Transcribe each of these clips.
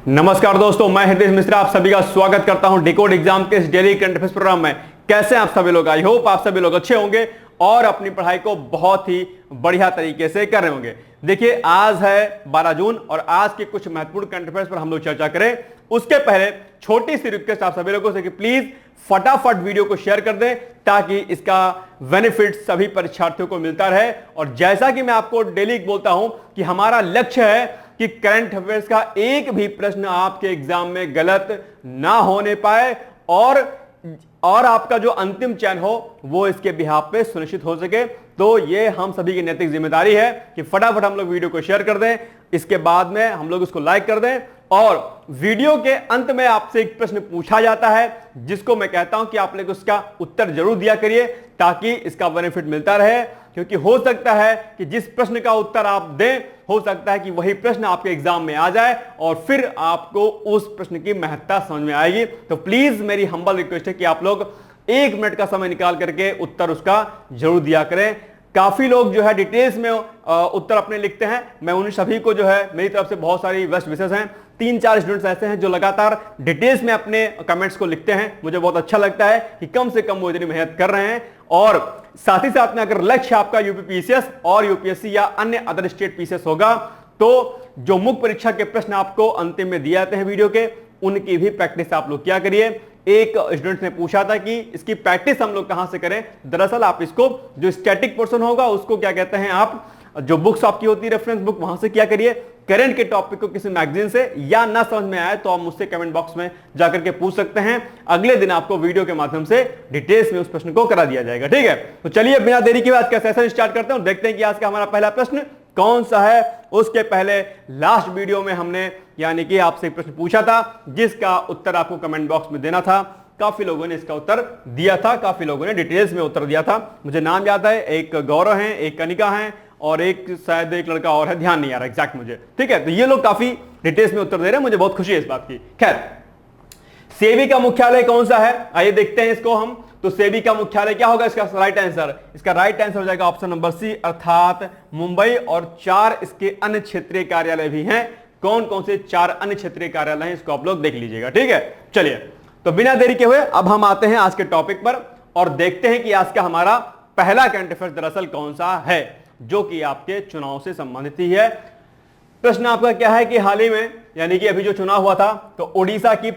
नमस्कार दोस्तों, मैं हितेश मिश्रा आप सभी का स्वागत करता हूं डिकोड एग्जाम के इस डेली करंट अफेयर्स प्रोग्राम में। कैसे हैं आप सभी लोग? आई होप आप सभी लोग अच्छे होंगे और अपनी पढ़ाई को बहुत ही बढ़िया तरीके से कर रहे होंगे। देखिए, आज है 12 जून और आज के कुछ महत्वपूर्ण करंट अफेयर्स पर हम लोग चर्चा करें। उसके पहले छोटी सी रिक्वेस्ट आप सभी लोगों से कि प्लीज फटाफट वीडियो को शेयर कर दें ताकि इसका बेनिफिट सभी परीक्षार्थियों को मिलता रहे। और जैसा कि मैं आपको डेली बोलता हूं कि हमारा लक्ष्य है कि करंट अफेयर्स का एक भी प्रश्न आपके एग्जाम में गलत ना होने पाए और आपका जो अंतिम चयन हो वो इसके बिहाफ पे सुनिश्चित हो सके। तो ये हम सभी की नैतिक जिम्मेदारी है कि फटाफट हम लोग वीडियो को शेयर कर दें, इसके बाद में हम लोग उसको लाइक कर दें। और वीडियो के अंत में आपसे एक प्रश्न पूछा जाता है जिसको मैं कहता हूं कि आप लोग उसका उत्तर जरूर दिया करिए ताकि इसका बेनिफिट मिलता रहे। क्योंकि हो सकता है कि जिस प्रश्न का उत्तर आप दें, हो सकता है कि वही प्रश्न आपके एग्जाम में आ जाए और फिर आपको उस प्रश्न की महत्ता समझ में आएगी। तो प्लीज मेरी हम्बल रिक्वेस्ट है कि आप लोग 1 मिनट का समय निकाल करके उत्तर उसका जरूर दिया करें। काफी लोग जो है डिटेल्स में उत्तर अपने लिखते हैं। मैं उन सभी को जो है मेरी तरफ से बहुत सारी बेस्ट विशेष हैं। 3-4 स्टूडेंट्स ऐसे हैं जो लगातार डिटेल्स में अपने कमेंट्स को लिखते हैं। मुझे बहुत अच्छा लगता है कि कम से कम वो इतनी मेहनत कर रहे हैं। और साथ ही साथ में अगर लक्ष्य आपका यूपी पीसीएस और यूपीएससी या अन्य अदर स्टेट पीसीएस होगा तो जो मुख्य परीक्षा के प्रश्न आपको अंतिम में दिए जाते हैं वीडियो के, उनकी भी प्रैक्टिस आप लोग क्या करिए। एक स्टूडेंट ने पूछा था कि इसकी प्रैक्टिस हम लोग कहां से करें। दरअसल आप इसको जो स्टैटिक पोर्शन होगा उसको क्या कहते हैं, आप जो बुक्स आपकी होती है रेफरेंस बुक, वहां से क्या करिए, करंट के टॉपिक को किसी मैगजीन से, या ना समझ में आए तो आप मुझसे कमेंट बॉक्स में जाकर के पूछ सकते हैं। अगले दिन आपको वीडियो के माध्यम से डिटेल्स में उस प्रश्न को करा दिया जाएगा। ठीक है, तो चलिए बिना देरी के बाद का सेशन स्टार्ट करते हैं। देखते हैं कि आज का हमारा पहला प्रश्न कौन सा है। उसके पहले लास्ट वीडियो में हमने यानी कि आपसे एक प्रश्न पूछा था जिसका उत्तर आपको कमेंट बॉक्स में देना था। काफी लोगों ने इसका उत्तर दिया था, काफी लोगों ने डिटेल्स में उत्तर दिया था। मुझे नाम याद है, एक गौरव है, एक कनिका है और एक शायद एक लड़का और है, ध्यान नहीं आ रहा एग्जैक्ट मुझे। ठीक है, तो ये लोग काफी डिटेल्स में उत्तर दे रहे हैं, मुझे बहुत खुशी है इस बात की। खैर, सेबी का मुख्यालय कौन सा है, आइए देखते हैं इसको हम। तो सेबी का मुख्यालय क्या होगा, इसका राइट आंसर, इसका राइट आंसर हो जाएगा ऑप्शन नंबर सी, अर्थात मुंबई। और 4 इसके अन्य क्षेत्रीय कार्यालय भी हैं। कौन कौन से 4 अन्य क्षेत्रीय कार्यालय हैं इसको आप लोग देख लीजिएगा। ठीक है, चलिए तो बिना देरी के हुए अब हम आते हैं आज के टॉपिक पर और देखते हैं कि आज का हमारा पहला करंट अफेयर्स दरअसल कौन सा है जो कि आपके चुनाव से संबंधित ही है। प्रश्न आपका क्या है कि हाल ही में यानी कि अभी जो चुनाव हुआ था तो ओडिशा की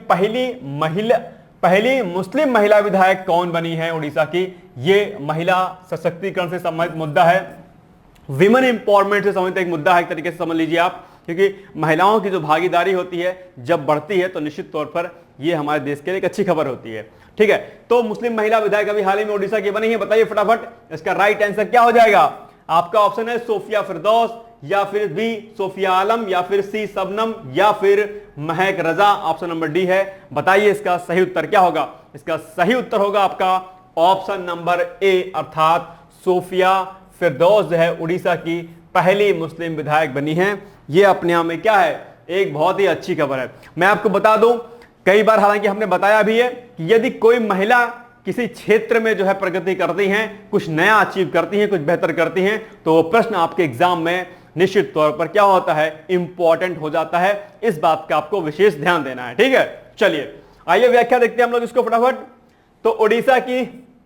पहली मुस्लिम महिला विधायक कौन बनी है ओडिशा की। ये महिला सशक्तिकरण से संबंधित मुद्दा है, विमेन एम्पावरमेंट से संबंधित एक मुद्दा है, एक तरीके से समझ लीजिए आप। क्योंकि महिलाओं की जो भागीदारी होती है जब बढ़ती है तो निश्चित तौर पर यह हमारे देश के लिए एक अच्छी खबर होती है। ठीक है, तो मुस्लिम महिला विधायक अभी हाल ही में ओडिशा की बनी है। बताइए फटाफट इसका राइट आंसर क्या हो जाएगा। आपका ऑप्शन है सोफिया फिरदौस, या फिर बी सोफिया आलम, या फिर सी शबनम, या फिर महक रजा। ऑप्शन नंबर डी है। बताइए इसका सही उत्तर क्या होगा। इसका सही उत्तर होगा आपका ऑप्शन नंबर ए, अर्थात सोफिया फिरदौस है उड़ीसा की पहली मुस्लिम विधायक बनी है। यह अपने आप में क्या है, एक बहुत ही अच्छी खबर है। मैं आपको बता दूं, कई बार हालांकि हमने बताया भी है कि यदि कोई महिला किसी क्षेत्र में जो है प्रगति करती हैं, कुछ नया अचीव करती हैं, कुछ बेहतर करती हैं, तो वो प्रश्न आपके एग्जाम में निश्चित तौर पर क्या होता है, इंपॉर्टेंट हो जाता है। इस बात का आपको विशेष ध्यान देना है। ठीक है, चलिए आइए व्याख्या देखते हैं हम लोग इसको फटाफट। तो ओडिशा की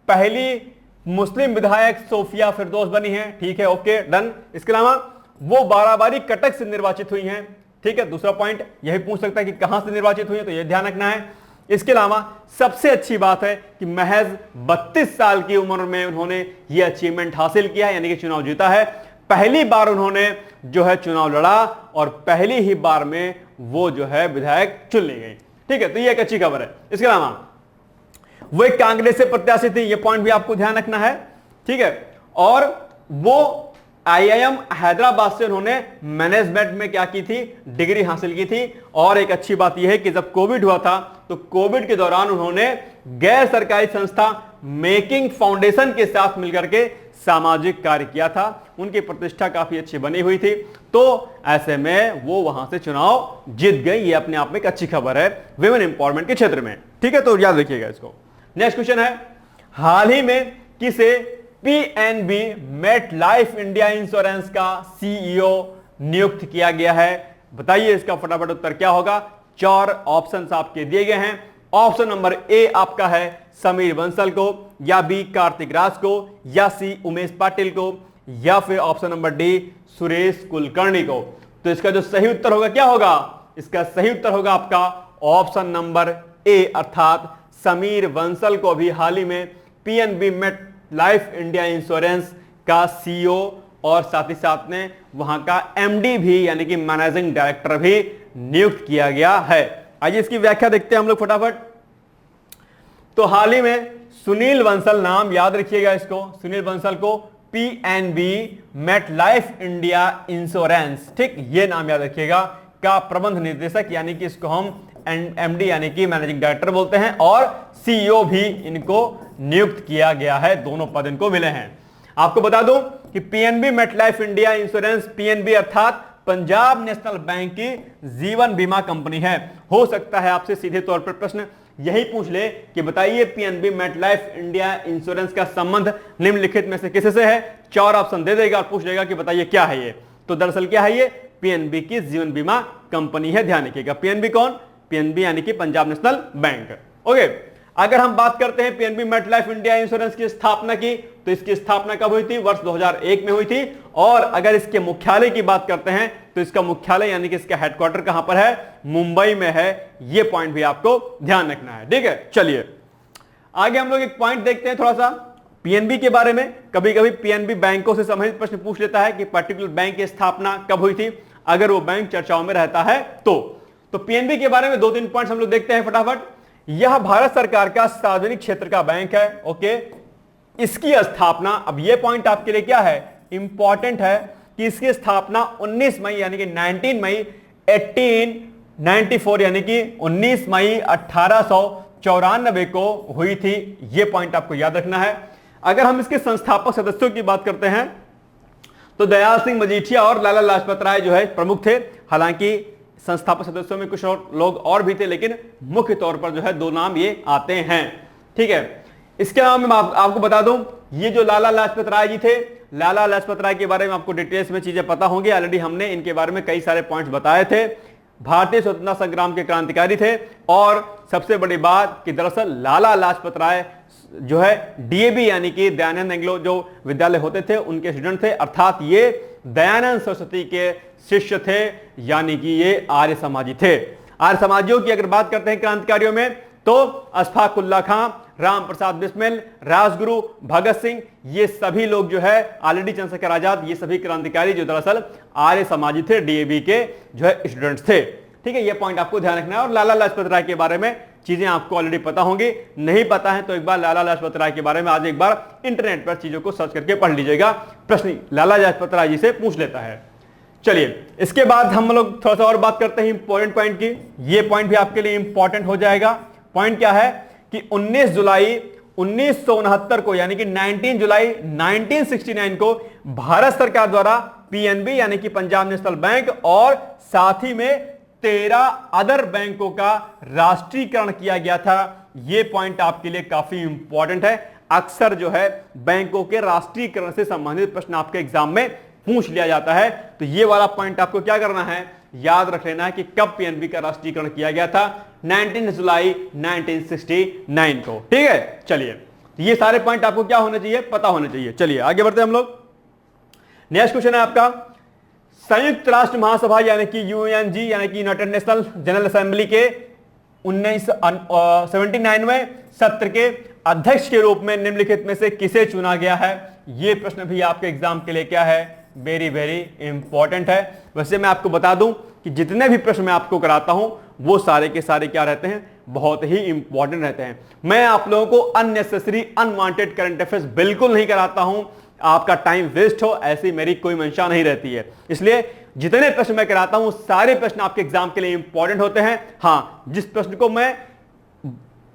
पहली मुस्लिम विधायक सोफिया फिरदौस बनी है। ठीक है, ओके डन। इसके अलावा वो बाराबारी कटक से निर्वाचित हुई हैं। ठीक है, दूसरा पॉइंट यही पूछ सकता है कि कहां से निर्वाचित हुई है, तो यह ध्यान रखना है। इसके अलावा सबसे अच्छी बात है कि महज 32 साल की उम्र में उन्होंने यह अचीवमेंट हासिल किया है, यानी कि चुनाव जीता है। पहली बार उन्होंने जो है चुनाव लड़ा और पहली ही बार में वो जो है विधायक चुन ली गई। ठीक है, तो यह एक अच्छी खबर है। इसके अलावा वो एक कांग्रेस से प्रत्याशी थी, यह पॉइंट भी आपको ध्यान रखना है। ठीक है, और वो आईआईएम हैदराबाद से उन्होंने मैनेजमेंट में क्या की थी, डिग्री हासिल की थी। और एक अच्छी बात यह है कि जब कोविड हुआ था तो कोविड के दौरान उन्होंने गैर सरकारी संस्था मेकिंग फाउंडेशन के साथ मिलकर के सामाजिक कार्य किया था। उनकी प्रतिष्ठा काफी अच्छी बनी हुई थी, तो ऐसे में वो वहां से चुनाव जीत गई। ये अपने आप में एक अच्छी खबर है विमेन एम्पावरमेंट के क्षेत्र में। ठीक है, तो याद रखिएगा इसको। नेक्स्ट क्वेश्चन है, हाल ही में किसे PNB Met Life India insurance का सीईओ नियुक्त किया गया है। बताइए इसका फटाफट उत्तर क्या होगा। चार ऑप्शन आपके दिए गए हैं। ऑप्शन नंबर ए आपका है समीर बंसल को, या बी कार्तिक राज को, या सी उमेश पाटिल को, या फिर option number D Suresh Kulkarni को। तो इसका जो सही उत्तर होगा क्या होगा? इसका सही उत्तर होगा आपका ऑप्शन नंबर ए, अर्थात समीर बंसल को अभी हाल ही में PNB Met Life India insurance का सीईओ और साथ ही साथ में वहां का एमडी भी यानी कि मैनेजिंग डायरेक्टर भी नियुक्त किया गया है। आइए इसकी व्याख्या देखते हैं हम लोग फटाफट। तो हाल ही में सुनील बंसल, नाम याद रखिएगा इसको, सुनील बंसल को PNB Met Life India insurance, ठीक, ये नाम याद रखिएगा, का प्रबंध निर्देशक यानी कि इसको हम एमडी यानी कि मैनेजिंग डायरेक्टर बोलते हैं, और सीईओ भी इनको नियुक्त किया गया है। दोनों पद इनको मिले हैं। आपको बता दूं कि PNB Met Life India insurance, PNB अर्थात पंजाब नेशनल बैंक की जीवन बीमा कंपनी है। हो सकता है आपसे सीधे तौर पर प्रश्न यही पूछ ले कि बताइए PNB Met Life India insurance का संबंध निम्नलिखित में से किसी से है? चार ऑप्शन दे देगा और पूछ लेगा कि बताइए क्या है ये। तो दरअसल क्या है ये? पीएनबी की जीवन बीमा कंपनी है। ध्यान रखिएगा, पीएनबी कौन? पीएनबी यानी कि पंजाब नेशनल बैंक। ओके, अगर हम बात करते हैं PNB Met Life India insurance की स्थापना की, तो इसकी स्थापना कब हुई थी? वर्ष 2001 में हुई थी। और अगर इसके मुख्यालय की बात करते हैं तो इसका मुख्यालय यानी कि इसका हेडक्वार्टर कहां पर है? मुंबई में है। यह पॉइंट भी आपको ध्यान रखना है, ठीक है। चलिए आगे हम लोग एक पॉइंट देखते हैं थोड़ा सा पीएनबी के बारे में। कभी कभी पीएनबी बैंकों से संबंधित प्रश्न पूछ लेता है कि पर्टिकुलर बैंक की स्थापना कब हुई थी, अगर वो बैंक चर्चाओं में रहता है तो पीएनबी के बारे में दो तीन पॉइंट्स हम लोग देखते हैं फटाफट। यह भारत सरकार का सार्वजनिक क्षेत्र का बैंक है। ओके, इसकी स्थापना, अब यह पॉइंट आपके लिए क्या है? इंपॉर्टेंट है कि इसकी स्थापना 19 मई यानी कि 19 मई 1894 यानी कि 19 मई 1894 को हुई थी। यह पॉइंट आपको याद रखना है। अगर हम इसके संस्थापक सदस्यों की बात करते हैं तो दयाल सिंह मजीठिया और लाला लाजपत राय जो है प्रमुख थे। हालांकि संस्थापक सदस्यों में कुछ और लोग और भी थे, लेकिन मुख्य तौर पर जो है दो नाम ये आते हैं, ठीक है। इसके अलावा मैं आपको बता दूं, ये जो लाला लाजपत राय जी थे, लाला लाजपत राय के बारे में आपको डिटेल्स में चीजें पता होंगी। ऑलरेडी हमने इनके बारे में कई सारे पॉइंट्स बताए थे। भारतीय स्वतंत्रता संग्राम के क्रांतिकारी थे, और सबसे बड़ी बात कि दरअसल लाला लाजपत राय जो है डीएवी यानी कि दयानंद एंग्लो जो विद्यालय होते थे उनके स्टूडेंट थे, अर्थात ये दयानंद सरस्वती के शिष्य थे, यानी कि ये आर्य समाजी थे। आर्य समाजियों की अगर बात करते हैं क्रांतिकारियों में तो अशफाक उल्लाह खां, राम प्रसाद बिस्मिल, राजगुरु, भगत सिंह, ये सभी लोग जो है, ऑलरेडी चंद्रशेखर आजाद, ये सभी क्रांतिकारी जो दरअसल आर्य समाजी थे, डीएवी के जो है स्टूडेंट्स थे, ठीक है। ये पॉइंट आपको ध्यान रखना है। और लाला लाजपत राय के बारे में चीजें आपको ऑलरेडी पता होंगी, नहीं पता है तो एक बार लाला लाजपत राय के बारे में आज एक बार इंटरनेट पर चीजों को सर्च करके पढ़ लीजिएगा। प्रश्न लाला लाजपत राय जी से पूछ लेता है। चलिए इसके बाद हम लोग थोड़ा सा और बात करते हैं इंपॉर्टेंट पॉइंट की। ये पॉइंट भी आपके लिए इंपॉर्टेंट हो जाएगा। पॉइंट क्या है कि 19 जुलाई 1969 को यानी कि 19 जुलाई 1969 को भारत सरकार द्वारा पीएनबी यानी कि पंजाब नेशनल बैंक और साथ ही में 13 अदर बैंकों का राष्ट्रीयकरण किया गया था। यह पॉइंट आपके लिए काफी इंपॉर्टेंट है। अक्सर जो है बैंकों के राष्ट्रीयकरण से संबंधित प्रश्न आपके एग्जाम में पूछ लिया जाता है। तो ये वाला पॉइंट आपको क्या करना है, याद रख लेना है कि कब पीएनबी का राष्ट्रीयकरण किया गया था, 19 जुलाई 1969 को, ठीक है। चलिए ये सारे पॉइंट आपको क्या होने चाहिए, पता होने चाहिए। चलिए आगे बढ़ते हैं हम लोग। नेक्स्ट क्वेश्चन है आपका, संयुक्त राष्ट्र महासभा यानी कि यूएनजी यानी कि यूनाइटेड नेशनल जनरल असेंबली के 79वें सत्र के अध्यक्ष के रूप में निम्नलिखित में से किसे चुना गया है। यह प्रश्न भी आपके एग्जाम के लिए क्या है, वेरी वेरी इंपॉर्टेंट है। वैसे मैं आपको बता दूं कि जितने भी प्रश्न मैं आपको कराता हूं वो सारे के सारे क्या रहते हैं, बहुत ही इंपॉर्टेंट रहते हैं। मैं आप लोगों को अननेसेसरी अनवांटेड करंट अफेयर्स बिल्कुल नहीं कराता हूं, आपका टाइम वेस्ट हो ऐसी मेरी कोई मंशा नहीं रहती है। इसलिए जितने प्रश्न मैं कराता हूं सारे प्रश्न आपके एग्जाम के लिए इंपॉर्टेंट होते हैं। हां, जिस प्रश्न को मैं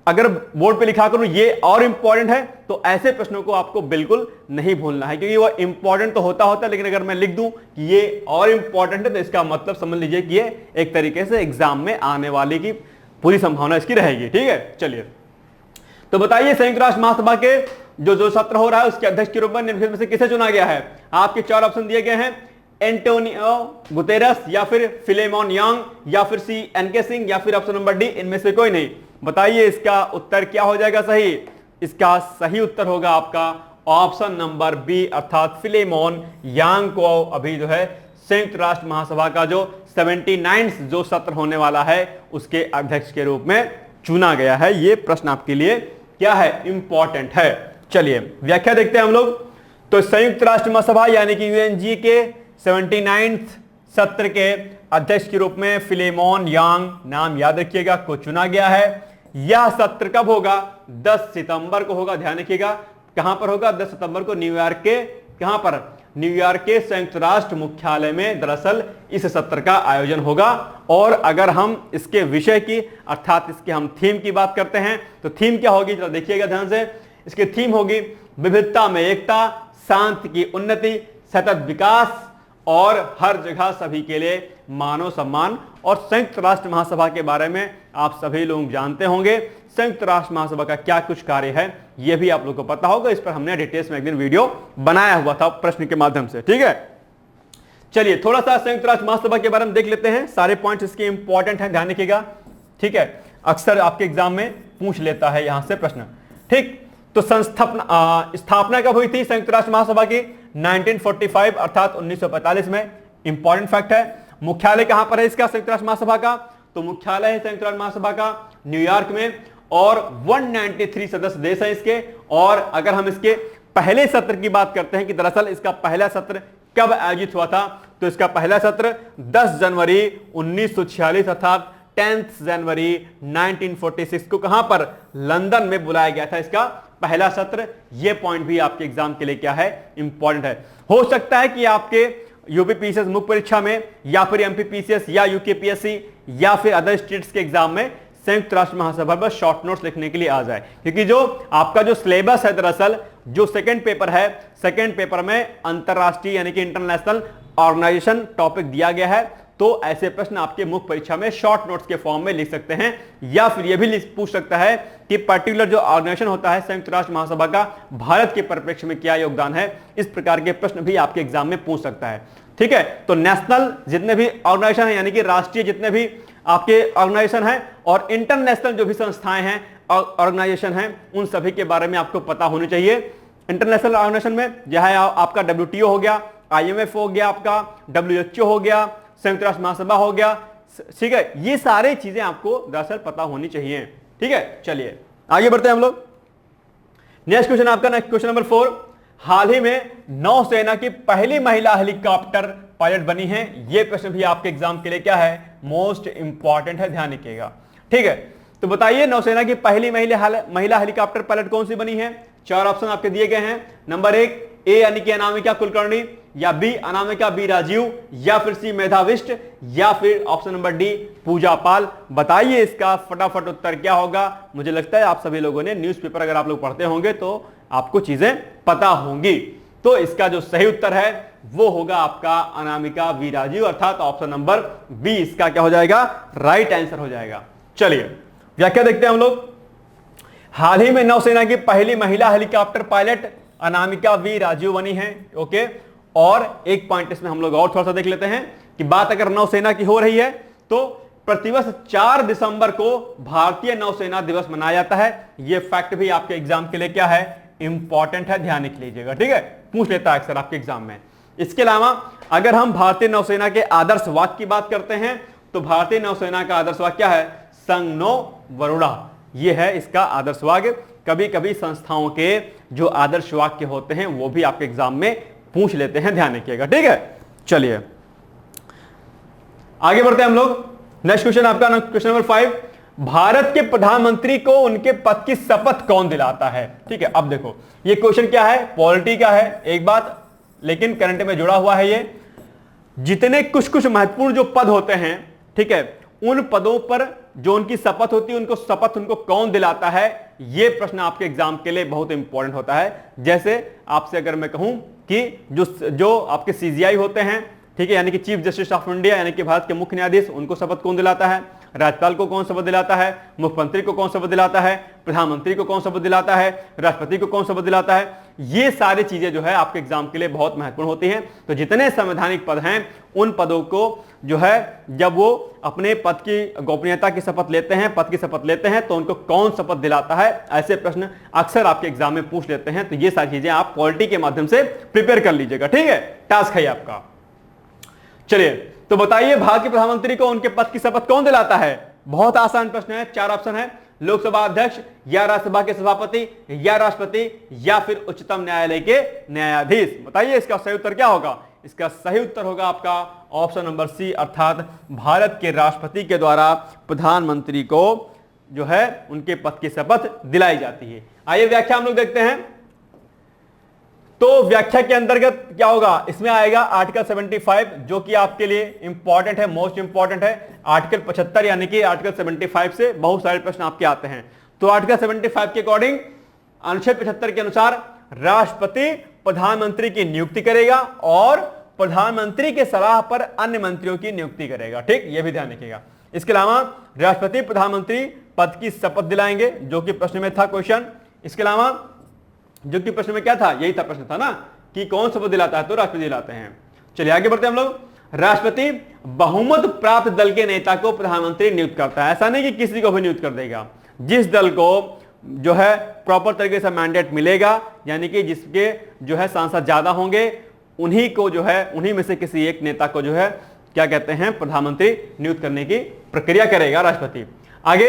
अगर बोर्ड पे लिखा करूं ये और इंपॉर्टेंट है तो ऐसे प्रश्नों को आपको बिल्कुल नहीं भूलना है, क्योंकि वो इंपॉर्टेंट तो होता है, लेकिन अगर मैं लिख दूं कि ये और इंपॉर्टेंट है तो इसका मतलब समझ लीजिए कि ये एक तरीके से एग्जाम में आने वाले की पूरी संभावना इसकी रहेगी, ठीक है। चलिए तो बताइए संयुक्त राष्ट्र महासभा के जो सत्र हो रहा है उसके अध्यक्ष के रूप में निम्नलिखित में से किसे चुना गया है। आपके चार ऑप्शन दिए गए हैं, एंटोनियो गुतेरस या फिर फिलेमोन यांग या फिर सी एनके सिंह या फिर ऑप्शन नंबर डी इनमें से कोई नहीं। बताइए इसका उत्तर क्या हो जाएगा सही? इसका सही उत्तर होगा आपका ऑप्शन नंबर बी अर्थात फिलेमोन यांग को अभी जो है संयुक्त राष्ट्र महासभा का जो 79 जो सत्र होने वाला है उसके अध्यक्ष के रूप में चुना गया है। यह प्रश्न आपके लिए क्या है? इंपॉर्टेंट है। चलिए व्याख्या देखते हैं हम लोग। तो संयुक्त राष्ट्र महासभा यानी कि यूएनजी के 79 सत्र के अध्यक्ष के रूप में फिलेमोन यांग, नाम याद रखिएगा, को चुना गया है। यह सत्र कब होगा? 10 सितंबर को होगा। ध्यान रखिएगा कहां पर होगा? 10 सितंबर को न्यूयॉर्क के, कहां पर? न्यूयॉर्क के संयुक्त राष्ट्र मुख्यालय में दरअसल इस सत्र का आयोजन होगा। और अगर हम इसके विषय की अर्थात इसके हम थीम की बात करते हैं तो थीम क्या होगी? जरा देखिएगा ध्यान से। इसकी थीम होगी विविधता में एकता, शांति की उन्नति, सतत विकास और हर जगह सभी के लिए मानव सम्मान। और संयुक्त राष्ट्र महासभा के बारे में आप सभी लोग जानते होंगे, संयुक्त राष्ट्र महासभा का क्या कुछ कार्य है यह भी आप लोगों को पता होगा। इस पर हमने डिटेल्स में एक दिन वीडियो बनाया हुआ था प्रश्न के माध्यम से, ठीक है। चलिए थोड़ा सा संयुक्त राष्ट्र महासभा के बारे में देख लेते हैं। सारे पॉइंट्स इसके इंपॉर्टेंट हैं, ध्यान रखिएगा, ठीक है। अक्सर आपके एग्जाम में पूछ लेता है यहां से प्रश्न, ठीक। तो स्थापना कब हुई थी संयुक्त राष्ट्र महासभा की? 1945 अर्थात 1945 में। इंपॉर्टेंट फैक्ट है। मुख्यालय कहां पर है इसका संयुक्त राष्ट्र महासभा का? तो मुख्यालय है संयुक्त राष्ट्र महासभा का न्यूयॉर्क में। और 193 सदस्य देश हैं इसके। और अगर हम इसके पहले सत्र की बात करते हैं कि दरअसल इसका पहला सत्र कब आयोजित हुआ था, तो इसका पहला सत्र 10 जनवरी 1946 अर्थात 10 जनवरी 1946 को कहां पर? लंदन में बुलाया गया था इसका पहला सत्र। यह पॉइंट भी आपके एग्जाम के लिए क्या है? इंपॉर्टेंट है। हो सकता है कि आपके यूपीपीसीएस मुख्य परीक्षा में या फिर एमपीपीसीएस या यूकेपीएससी या फिर अदर स्टेट्स के एग्जाम में संयुक्त राष्ट्र महासभा पर शॉर्ट नोट्स लिखने के लिए आ जाए, क्योंकि जो आपका जो सिलेबस है दरअसल जो सेकंड पेपर है, सेकंड पेपर में अंतरराष्ट्रीय यानी कि इंटरनेशनल ऑर्गेनाइजेशन टॉपिक दिया गया है। तो ऐसे प्रश्न आपके मुख्य परीक्षा में शॉर्ट नोट्स के फॉर्म में लिख सकते हैं। या फिर यह भी पूछ सकता है कि पर्टिकुलर जो ऑर्गेनाइजेशन होता है संयुक्त राष्ट्र महासभा का, भारत के परिप्रेक्ष्य में क्या योगदान है। इस प्रकार के प्रश्न भी आपके एग्जाम में पूछ सकता है, ठीक है। तो नेशनल जितने भी ऑर्गेनाइजेशन है यानी कि राष्ट्रीय जितने भी आपके ऑर्गेनाइजेशन है और इंटरनेशनल जो भी संस्थाएं हैं ऑर्गेनाइजेशन हैं, उन सभी के बारे में आपको पता होनी चाहिए। इंटरनेशनल ऑर्गेनाइजेशन में चाहे आपका WTO हो गया, IMF हो गया, आपका WHO हो गया, संयुक्त राष्ट्र महासभा हो गया, ठीक है। ये सारी चीजें आपको दरअसल पता होनी चाहिए, ठीक है। चलिए आगे बढ़ते हैं हम लोग। नेक्स्ट क्वेश्चन आपका, नेक्स्ट क्वेश्चन नंबर 4। हाल ही में नौसेना की पहली महिला हेलीकॉप्टर पायलट बनी है। यह प्रश्न भी आपके एग्जाम के लिए क्या है? मोस्ट इंपॉर्टेंट है, ध्यान रखिएगा, ठीक है। तो बताइए नौसेना की पहली महिला हेलीकॉप्टर पायलट कौन सी बनी है? 4 ऑप्शन आपके दिए गए हैं। नंबर 1 ए यानी कि अनामिका कुलकर्णी, या बी अनामिका बी राजीव, या फिर सी मेधाविष्ट, या फिर ऑप्शन नंबर डी पूजा पाल। बताइए इसका फटाफट उत्तर क्या होगा। मुझे लगता है आप सभी लोगों ने न्यूज़पेपर अगर आप लोग पढ़ते होंगे तो आपको चीजें पता होंगी। तो इसका जो सही उत्तर है वो होगा आपका अनामिका वी राजीव अर्थात ऑप्शन नंबर बी इसका क्या हो जाएगा? राइट आंसर हो जाएगा। चलिए व्याख्या देखते हैं हम लोग। हाल ही में नौसेना की पहली महिला helicopter pilot Anamika V Rajeev बनी है, ओके। और एक पॉइंट इसमें हम लोग और थोड़ा सा देख लेते हैं कि बात अगर नौसेना की हो रही है तो प्रतिवर्ष 4 दिसंबर को भारतीय नौसेना दिवस मनाया जाता है। यह फैक्ट भी आपके एग्जाम के लिए क्या है? इंपॉर्टेंट है, ध्यान रख लीजिएगा, ठीक है। पूछ लेता है अक्सर आपके एग्जाम में। इसके अलावा अगर हम भारतीय नौसेना के आदर्श वाक्य की बात करते हैं तो भारतीय नौसेना का आदर्श वाक्य क्या है? संगनो वरुणा, यह है इसका आदर्श वाक्य। कभी कभी संस्थाओं के जो आदर्श वाक्य होते हैं वो भी आपके एग्जाम में पूछ लेते हैं, ध्यान रखिएगा, ठीक है। चलिए आगे बढ़ते हैं हम लोग। नेक्स्ट क्वेश्चन आपका क्वेश्चन नंबर 5। भारत के प्रधानमंत्री को उनके पद की शपथ कौन दिलाता है? ठीक है, अब देखो ये क्वेश्चन क्या है? पॉलिटी का है एक बात, लेकिन करंट में जुड़ा हुआ है। ये जितने कुछ कुछ महत्वपूर्ण जो पद होते हैं, ठीक है, उन पदों पर जो उनकी शपथ होती है, उनको शपथ उनको कौन दिलाता है? यह प्रश्न आपके एग्जाम के लिए बहुत इंपॉर्टेंट होता है। जैसे आपसे अगर मैं कहूं कि जो आपके CGI होते हैं, ठीक है, यानी कि चीफ जस्टिस ऑफ इंडिया यानी कि भारत के मुख्य न्यायाधीश, उनको शपथ कौन दिलाता है? राज्यपाल को कौन शपथ दिलाता है, मुख्यमंत्री को कौन शपथ दिलाता है, प्रधानमंत्री को कौन शपथ दिलाता है, राष्ट्रपति को कौन शपथ दिलाता है। ये सारी चीजें जो है आपके एग्जाम के लिए बहुत महत्वपूर्ण होती हैं। तो जितने संवैधानिक पद हैं उन पदों को जो है जब वो अपने पद की गोपनीयता की शपथ लेते हैं, पद की शपथ लेते हैं, तो उनको कौन शपथ दिलाता है, ऐसे प्रश्न अक्सर आपके एग्जाम में पूछ लेते हैं। तो ये सारी चीजें आप पॉलिटी के माध्यम से प्रिपेयर कर लीजिएगा, ठीक है, टास्क है आपका। चलिए तो बताइए भारत के प्रधानमंत्री को उनके पद की शपथ कौन दिलाता है। बहुत आसान प्रश्न है, 4 ऑप्शन है, लोकसभा अध्यक्ष या राज्यसभा के सभापति या राष्ट्रपति या फिर उच्चतम न्यायालय के न्यायाधीश। बताइए इसका सही उत्तर क्या होगा। इसका सही उत्तर होगा आपका ऑप्शन नंबर सी, अर्थात भारत के राष्ट्रपति के द्वारा प्रधानमंत्री को जो है उनके पद की शपथ दिलाई जाती है। आइए व्याख्या हम लोग देखते हैं। तो व्याख्या के अंतर्गत क्या होगा, इसमें आएगा आर्टिकल 75 जो कि आपके लिए इंपॉर्टेंट है, मोस्ट इंपॉर्टेंट है। आर्टिकल 75 यानी कि आर्टिकल 75 से बहुत सारे प्रश्न आपके आते हैं। तो आर्टिकल 75 के अकॉर्डिंग अनुच्छेद 75 के अनुसार राष्ट्रपति प्रधानमंत्री की नियुक्ति करेगा और प्रधानमंत्री के सलाह पर अन्य मंत्रियों की नियुक्ति करेगा, ठीक, यह भी ध्यान रखिएगा। इसके अलावा राष्ट्रपति प्रधानमंत्री पद की शपथ दिलाएंगे, जो कि प्रश्न में था क्वेश्चन। इसके अलावा जो कि प्रश्न में क्या था, यही था प्रश्न था ना कि कौन शपथ दिलाता है, तो राष्ट्रपति दिलाते हैं। चलिए आगे बढ़ते हैं हम लोग। राष्ट्रपति बहुमत प्राप्त दल के नेता को प्रधानमंत्री नियुक्त करता है। ऐसा नहीं कि किसी को भी नियुक्त कर देगा, जिस दल को जो है प्रॉपर तरीके से मैंडेट मिलेगा, यानी कि जिसके जो है सांसद ज्यादा होंगे, उन्हीं को जो है उन्हीं में से किसी एक नेता को जो है क्या कहते हैं प्रधानमंत्री नियुक्त करने की प्रक्रिया करेगा राष्ट्रपति। आगे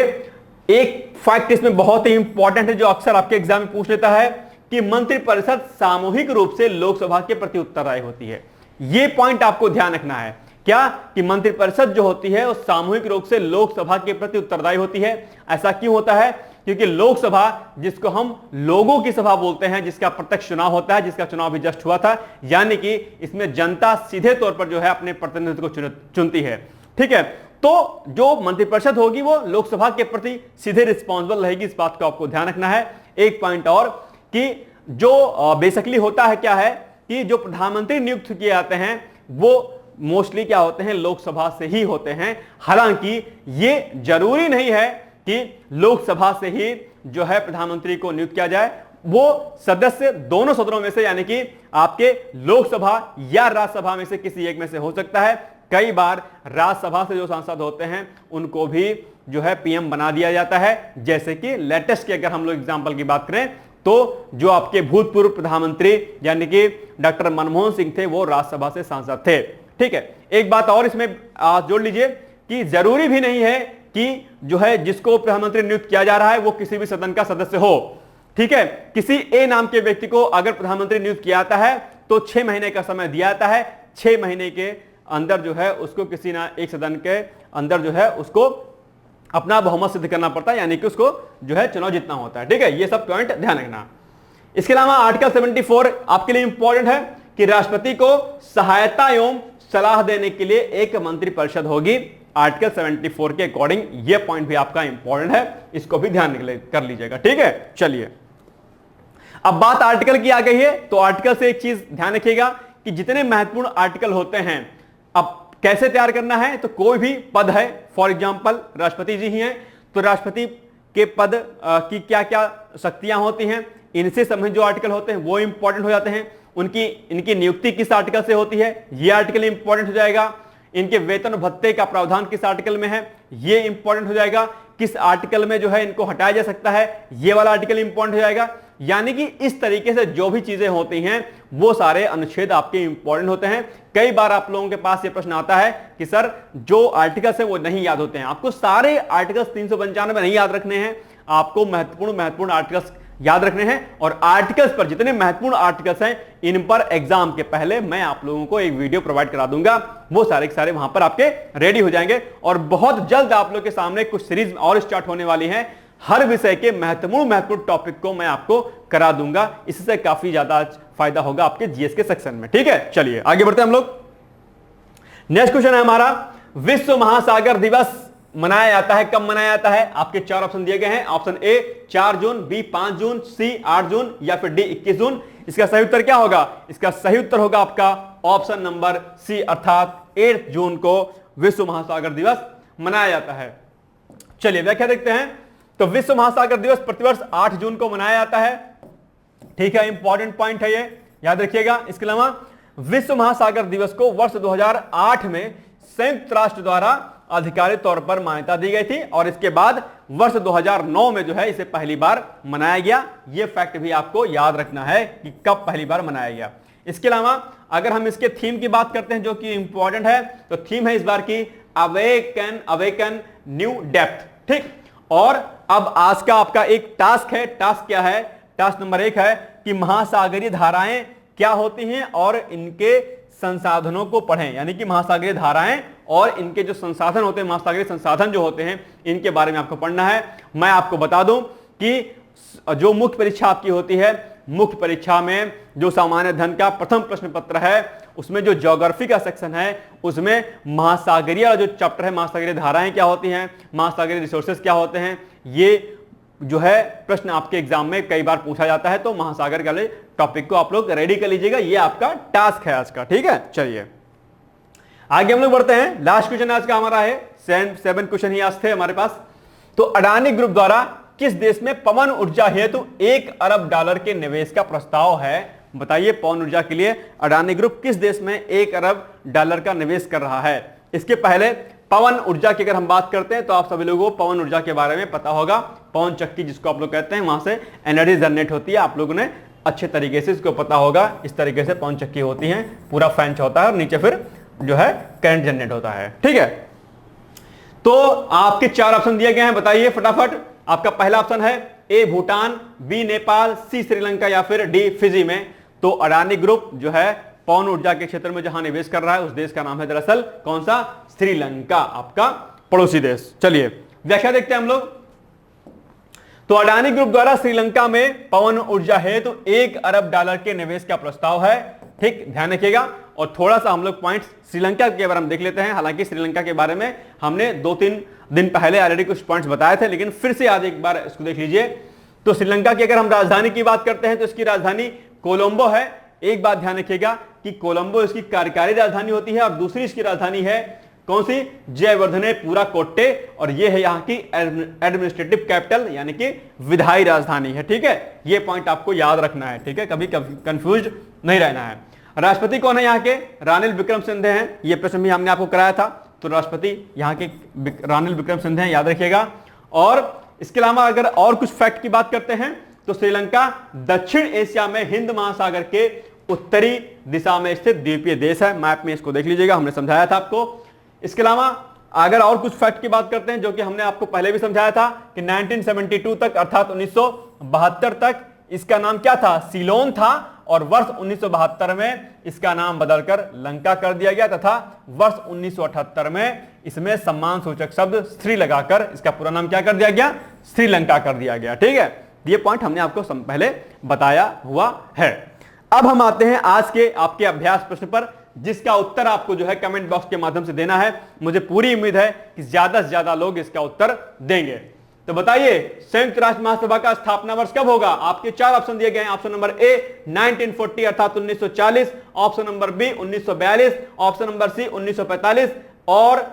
एक फैक्ट इसमें बहुत ही इंपॉर्टेंट है जो अक्सर आपके एग्जाम में पूछ लेता है कि मंत्रिपरिषद सामूहिक रूप से लोकसभा के प्रति उत्तरदायी होती है। यह पॉइंट आपको ध्यान रखना है, क्या कि मंत्रिपरिषद जो होती है वो सामूहिक रूप से लोकसभा के प्रति उत्तरदायी होती है। ऐसा क्यों होता है, क्योंकि लोकसभा जिसको हम लोगों की सभा बोलते हैं, जिसका प्रत्यक्ष चुनाव होता है, जिसका चुनाव भी जस्ट हुआ था, यानी कि इसमें जनता सीधे तौर पर जो है अपने प्रतिनिधित्व को चुनती है, ठीक है। तो जो मंत्रिपरिषद होगी वो लोकसभा के प्रति सीधे रिस्पॉन्सिबल रहेगी, इस बात को आपको ध्यान रखना है। एक पॉइंट और कि जो बेसिकली होता है क्या है कि जो प्रधानमंत्री नियुक्त किए जाते हैं वो मोस्टली क्या होते हैं, लोकसभा से ही होते हैं। हालांकि ये जरूरी नहीं है कि लोकसभा से ही जो है प्रधानमंत्री को नियुक्त किया जाए, वो सदस्य दोनों सदनों में से यानी कि आपके लोकसभा या राज्यसभा में से किसी एक में से हो सकता है। कई बार राज्यसभा से जो सांसद होते हैं उनको भी जो है पीएम बना दिया जाता है। जैसे कि लेटेस्ट की अगर हम लोग एग्जांपल की बात करें तो जो आपके भूतपूर्व प्रधानमंत्री यानी कि डॉक्टर मनमोहन सिंह थे, वो राज्यसभा से सांसद थे, ठीक है। एक बात और इसमें जोड़ लीजिए कि जरूरी भी नहीं है कि जो है जिसको प्रधानमंत्री नियुक्त किया जा रहा है वो किसी भी सदन का सदस्य हो, ठीक है। किसी ए नाम के व्यक्ति को अगर प्रधानमंत्री नियुक्त किया जाता है तो 6 महीने का समय दिया जाता है। 6 महीने के अंदर जो है उसको किसी ना एक सदन के अंदर जो है उसको अपना बहुमत सिद्ध करना पड़ता है, यानी कि उसको जो है चुनाव जीतना होता है, ठीक है। ये सब पॉइंट ध्यान रखना। इसके अलावा आर्टिकल 74 आपके लिए इंपॉर्टेंट है कि राष्ट्रपति को सहायता एवं सलाह देने के लिए एक मंत्रिपरिषद होगी। आर्टिकल 74 के अकॉर्डिंग यह पॉइंट भी आपका इंपॉर्टेंट है, इसको भी ध्यान कर लीजिएगा, ठीक है। चलिए अब बात आर्टिकल की आ गई है, तो आर्टिकल से एक चीज ध्यान रखिएगा कि जितने महत्वपूर्ण आर्टिकल होते हैं, अब कैसे तैयार करना है, तो कोई भी पद है, फॉर एग्जांपल राष्ट्रपति जी ही हैं, तो राष्ट्रपति के पद की क्या क्या शक्तियां होती हैं, इनसे संबंधित जो आर्टिकल होते हैं वो इंपॉर्टेंट हो जाते हैं। इनकी नियुक्ति किस आर्टिकल से होती है, ये आर्टिकल इंपॉर्टेंट हो जाएगा। इनके वेतन भत्ते का प्रावधान किस आर्टिकल में है, ये इंपॉर्टेंट हो जाएगा। किस आर्टिकल में जो है इनको हटाया जा सकता है, ये वाला आर्टिकल इंपॉर्टेंट हो जाएगा। यानी कि इस तरीके से जो भी चीजें होती हैं वो सारे अनुच्छेद आपके इंपॉर्टेंट होते हैं। कई बार आप लोगों के पास ये प्रश्न आता है कि सर जो आर्टिकल्स है वो नहीं याद होते हैं। आपको सारे आर्टिकल्स 395 नहीं याद रखने हैं, आपको महत्वपूर्ण आर्टिकल्स याद रखने हैं। और आर्टिकल्स पर जितने महत्वपूर्ण आर्टिकल्स हैं इन पर एग्जाम के पहले मैं आप लोगों को एक वीडियो प्रोवाइड करा दूंगा, वो सारे के सारे वहां पर आपके रेडी हो जाएंगे। और बहुत जल्द आप लोग के सामने कुछ सीरीज और स्टार्ट होने वाली है, हर विषय के महत्वपूर्ण टॉपिक को मैं आपको करा दूंगा। इससे काफी ज्यादा फायदा होगा आपके जीएस के सेक्शन में, ठीक है। चलिए आगे बढ़ते हैं हम लोग। नेक्स्ट क्वेश्चन है हमारा, विश्व महासागर दिवस मनाया जाता है, कब मनाया जाता है। आपके 4 ऑप्शन दिए गए हैं। ऑप्शन ए 4 जून, बी 5 जून, सी 8 जून या फिर डी 21 जून। इसका सही उत्तर क्या होगा, इसका सही उत्तर होगा आपका ऑप्शन नंबर सी, अर्थात 8 जून को विश्व महासागर दिवस मनाया जाता है। चलिए व्याख्या देखते हैं। तो विश्व महासागर दिवस प्रतिवर्ष 8 जून को मनाया जाता है। ठीक है, इंपॉर्टेंट पॉइंट है ये, याद रखिएगा। इसके अलावा विश्व महासागर दिवस को वर्ष 2008 में संयुक्त राष्ट्र द्वारा आधिकारिक तौर पर मान्यता दी गई थी और इसके बाद वर्ष 2009 में जो है इसे पहली बार मनाया गया। यह फैक्ट भी आपको याद रखना है कि कब पहली बार मनाया गया। इसके अलावा अगर हम इसके थीम की बात करते हैं जो कि इंपॉर्टेंट है, तो थीम है इस बार की अवेकन न्यू डेप्थ। ठीक, और अब आज का आपका एक टास्क है। टास्क क्या है? टास्क नंबर 1 है कि महासागरीय धाराएं क्या होती हैं और इनके संसाधनों को पढ़ें। यानी कि महासागरीय धाराएं और इनके जो संसाधन होते हैं, महासागरीय संसाधन जो होते हैं, इनके बारे में आपको पढ़ना है। मैं आपको बता दूं कि जो मुख्य परीक्षा आपकी होती है, मुख्य परीक्षा में जो सामान्य अध्ययन का प्रथम प्रश्न पत्र है, उसमें जो ज्योग्राफी का सेक्शन है, उसमें महासागरीय जो चैप्टर है, महासागरीय धाराएं क्या होती हैं, महासागरीय रिसोर्सेज क्या होते हैं, ये जो है प्रश्न आपके एग्जाम में कई बार पूछा जाता है। तो महासागर वाले टॉपिक को आप लोग रेडी कर लीजिएगा, ये आपका टास्क है आज का। ठीक है, चलिए आगे हम लोग बढ़ते हैं। लास्ट क्वेश्चन आज का हमारा है, 7 क्वेश्चन ही आज थे हमारे पास। तो अडानी ग्रुप द्वारा किस देश में पवन ऊर्जा हेतु $1 अरब के निवेश का प्रस्ताव है? बताइए, पवन ऊर्जा के लिए अडानी ग्रुप किस देश में $1 अरब का निवेश कर रहा है? इसके पहले पवन ऊर्जा की अगर हम बात करते हैं तो आप सभी लोगों को पवन ऊर्जा के बारे में पता होगा। पवन चक्की जिसको आप लोग कहते हैं, वहां से एनर्जी जनरेट होती है। आप लोगों ने अच्छे तरीके से इसको पता होगा। इस तरीके से पवन चक्की होती है, पूरा फैन होता है और नीचे फिर जो है करंट जनरेट होता है। ठीक है, तो आपके 4 ऑप्शन दिए गए हैं, बताइए फटाफट। आपका पहला ऑप्शन है ए भूटान, बी नेपाल, सी श्रीलंका या फिर डी फिजी में। तो अडानी ग्रुप जो है पवन ऊर्जा के क्षेत्र में जहां निवेश कर रहा है उस देश का नाम है दरअसल कौन सा? श्रीलंका, आपका पड़ोसी देश। चलिए व्याख्या देखते हैं हम लोग। तो अडानी ग्रुप द्वारा श्रीलंका में पवन ऊर्जा हेतु $1 अरब के निवेश का प्रस्ताव है। ठीक, ध्यान रखिएगा। और थोड़ा सा हम लोग पॉइंट्स श्रीलंका के बारे में देख लेते हैं। हालांकि श्रीलंका के बारे में हमने 2-3 दिन पहले ऑलरेडी कुछ पॉइंट्स बताए थे, लेकिन फिर से आज एक बार इसको देख लीजिए। तो श्रीलंका की अगर हम राजधानी की बात करते हैं तो इसकी राजधानी कोलंबो है। एक बात ध्यान रखिएगा कि कोलंबो इसकी कार्यकारी राजधानी होती है और दूसरी इसकी राजधानी है कौन सी? जयवर्धने पूरा कोट्टे, और ये है यहाँ की एडमिनिस्ट्रेटिव कैपिटल यानी कि विधायी राजधानी है। ठीक है, ये पॉइंट आपको याद रखना है। ठीक है, कभी कंफ्यूज नहीं रहना है। राष्ट्रपति कौन है यहाँ के? रानिल विक्रमसिंघे हैं। ये प्रश्न भी हमने आपको कराया था। तो राष्ट्रपति यहाँ के रानिल विक्रमसिंघे हैं, याद रखिएगा। और इसके अलावा अगर और कुछ फैक्ट की बात करते हैं तो श्रीलंका दक्षिण एशिया में हिंद महासागर के उत्तरी दिशा में स्थित द्वीपीय देश है। मैप में इसको देख लीजिएगा, हमने समझाया था आपको। इसके अलावा अगर और कुछ फैक्ट की बात करते हैं जो कि हमने आपको पहले भी समझाया था कि 1972 तक अर्थात 1972 तक इसका नाम क्या था? सीलोन था, और वर्ष 1972 में इसका नाम बदलकर लंका कर दिया गया तथा वर्ष 1978 में इसमें सम्मान सूचक शब्द श्री लगाकर इसका पूरा नाम क्या कर दिया गया? श्रीलंका कर दिया गया। ठीक है, ये पॉइंट हमने आपको पहले बताया हुआ है। अब हम आते हैं आज के आपके अभ्यास प्रश्न पर, जिसका उत्तर आपको जो है कमेंट बॉक्स के माध्यम से देना है। मुझे पूरी उम्मीद है कि ज्यादा से ज्यादा लोग इसका उत्तर देंगे। तो बताइए, संयुक्त राष्ट्र महासभा का स्थापना वर्ष कब होगा? आपके 4 ऑप्शन दिए गए हैं। ऑप्शन नंबर ए 1940 अर्थात 1940, option number B 1942, option number C 1945 और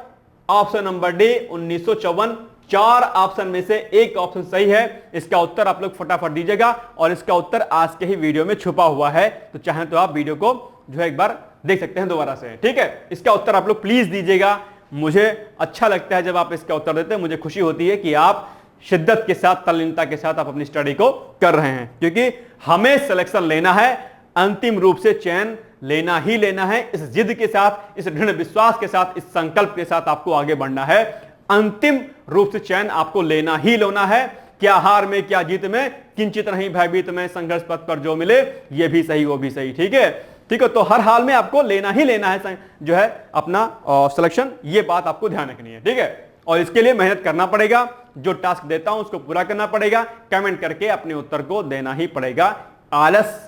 ऑप्शन नंबर डी 1954। 4 ऑप्शन में से एक ऑप्शन सही है। इसका उत्तर आप लोग फटाफट दीजिएगा और इसका उत्तर आज के ही वीडियो में छुपा हुआ है। तो चाहे तो आप वीडियो को जो है एक बार देख सकते हैं दोबारा से। ठीक है, इसका उत्तर आप लोग प्लीज दीजिएगा। मुझे अच्छा लगता है जब आप इसका उत्तर देते हैं, मुझे खुशी होती है कि आप शिद्दत के साथ, तल्लीनता के साथ आप अपनी स्टडी को कर रहे हैं, क्योंकि हमें सिलेक्शन लेना है, अंतिम रूप से चयन लेना ही लेना है। इस जिद के साथ, इस दृढ़ विश्वास के साथ, इस संकल्प के साथ आपको आगे बढ़ना है। अंतिम रूप से चयन आपको लेना ही लेना है। क्या हार में क्या जीत में, किंचित नहीं भयभीत में, संघर्ष पथ पर जो मिले ये भी सही वो भी सही। ठीक है, ठीक है। तो हर हाल में आपको लेना ही लेना है जो है अपना सिलेक्शन, ये बात आपको ध्यान रखनी है। ठीक है, और इसके लिए मेहनत करना पड़ेगा। जो टास्क देता हूं उसको पूरा करना पड़ेगा, कमेंट करके अपने उत्तर को देना ही पड़ेगा। आलस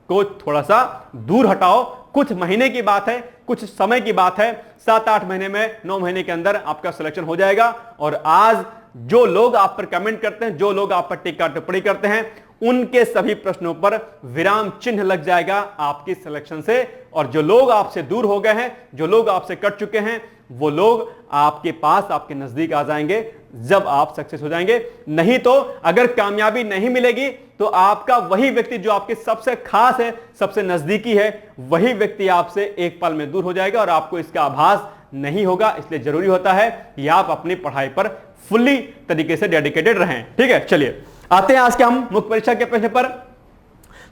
को थोड़ा सा दूर हटाओ। कुछ महीने की बात है, कुछ समय की बात है, 7-8 महीने में, 9 महीने के अंदर आपका सिलेक्शन हो जाएगा। और आज जो लोग आप पर कमेंट करते हैं, जो लोग आप पर टीका टिप्पणी करते हैं, उनके सभी प्रश्नों पर विराम चिन्ह लग जाएगा आपकी सिलेक्शन से। और जो लोग आपसे दूर हो गए हैं, जो लोग आपसे कट चुके हैं, वो लोग आपके पास, आपके नजदीक आ जाएंगे। जब आप सक्सेस हो जाएंगे। नहीं तो अगर कामयाबी नहीं मिलेगी तो आपका वही व्यक्ति जो आपके सबसे खास है, सबसे नजदीकी है, वही व्यक्ति आपसे एक पल में दूर हो जाएगा और आपको इसका आभास नहीं होगा। इसलिए जरूरी होता है कि आप अपनी पढ़ाई पर फुल्ली तरीके से डेडिकेटेड रहें। ठीक है, चलिए आते हैं आज के हम मुख्य परीक्षा के प्रश्न पर।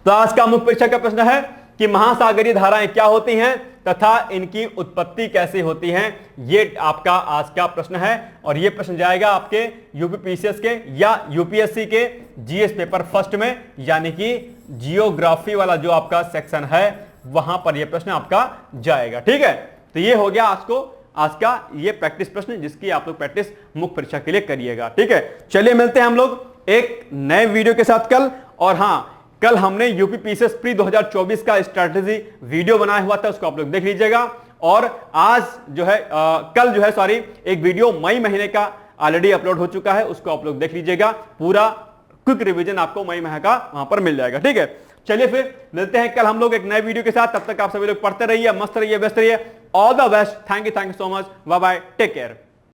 तो आज का मुख्य परीक्षा का प्रश्न है कि महासागरीय धाराएं क्या होती हैं तथा इनकी उत्पत्ति कैसे होती है। ये आपका आज का प्रश्न है और ये प्रश्न जाएगा आपके यूपीपीसीएस के या यूपीएससी के जीएस पेपर फर्स्ट में, यानी कि जियोग्राफी वाला जो आपका सेक्शन है वहां पर यह प्रश्न आपका जाएगा। ठीक है, तो ये हो गया आज का ये प्रैक्टिस प्रश्न, जिसकी आप लोग प्रैक्टिस मुख्य परीक्षा के लिए करिएगा। ठीक है, चलिए मिलते हैं हम लोग एक नए वीडियो के साथ कल। और हां, कल हमने यूपीपीसीएस प्री 2024 का स्ट्रैटेजी वीडियो बनाया हुआ था, उसको आप लोग देख लीजिएगा। और आज जो है कल जो है सॉरी एक वीडियो मई महीने का ऑलरेडी अपलोड हो चुका है, उसको आप लोग देख लीजिएगा। पूरा क्विक रिवीजन आपको मई माह का वहां पर मिल जाएगा। ठीक है, चलिए फिर मिलते हैं कल हम लोग एक नए वीडियो के साथ। तब तक आप सभी लोग पढ़ते रहिए, मस्त रहिए, व्यस्त रहिए। All the best. Thank you so much. Bye bye, take care.